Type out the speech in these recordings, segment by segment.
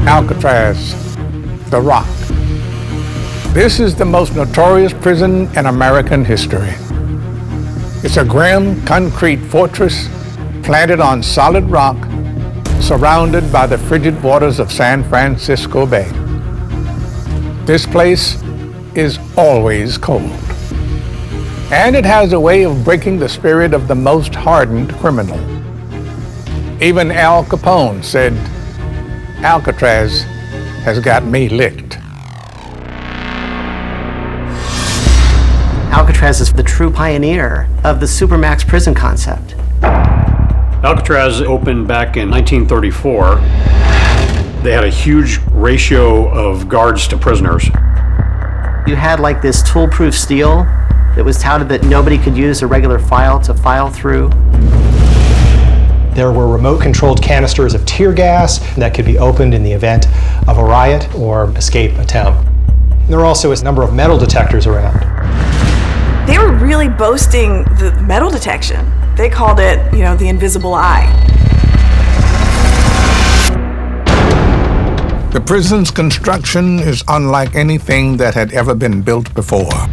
Alcatraz, the Rock. This is the most notorious prison in American history. It's a grim concrete fortress planted on solid rock, surrounded by the frigid waters of San Francisco Bay. This place is always cold. And it has a way of breaking the spirit of the most hardened criminal. Even Al Capone said, "Alcatraz has got me licked." Alcatraz is the true pioneer of the supermax prison concept. Alcatraz opened back in 1934. They had a huge ratio of guards to prisoners. You had like this tool-proof steel that was touted that nobody could use a regular file to file through. There were remote-controlled canisters of tear gas that could be opened in the event of a riot or escape attempt. There also is a number of metal detectors around. They were really boasting the metal detection. They called it, the invisible eye. The prison's construction is unlike anything that had ever been built before.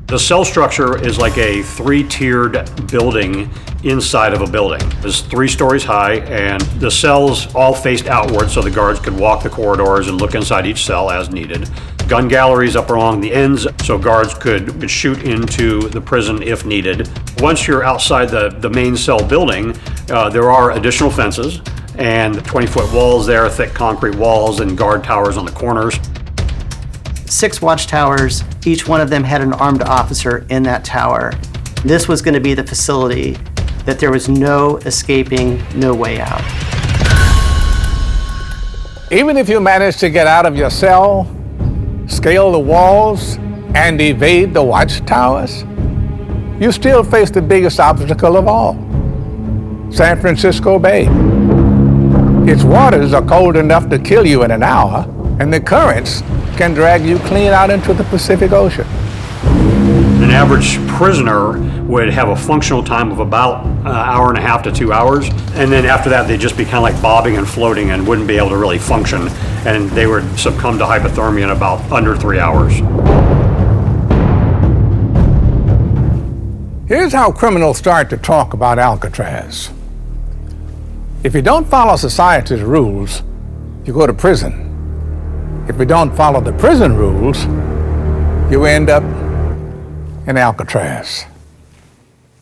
The cell structure is like a three-tiered building inside of a building. It's 3 stories high, and the cells all faced outward so the guards could walk the corridors and look inside each cell as needed. Gun galleries up along the ends so guards could shoot into the prison if needed. Once you're outside the main cell building, there are additional fences and 20-foot walls there, thick concrete walls, and guard towers on the corners. 6 watchtowers, each one of them had an armed officer in that tower. This was going to be the facility that there was no escaping, no way out. Even if you manage to get out of your cell, scale the walls, and evade the watchtowers, you still face the biggest obstacle of all, San Francisco Bay. Its waters are cold enough to kill you in an hour, and the currents can drag you clean out into the Pacific Ocean. An average prisoner would have a functional time of about an hour and a half to 2 hours, and then after that they'd just be kind of like bobbing and floating and wouldn't be able to really function, and they would succumb to hypothermia in about under 3 hours. Here's how criminals start to talk about Alcatraz. If you don't follow society's rules, you go to prison. If you don't follow the prison rules, you end up in Alcatraz.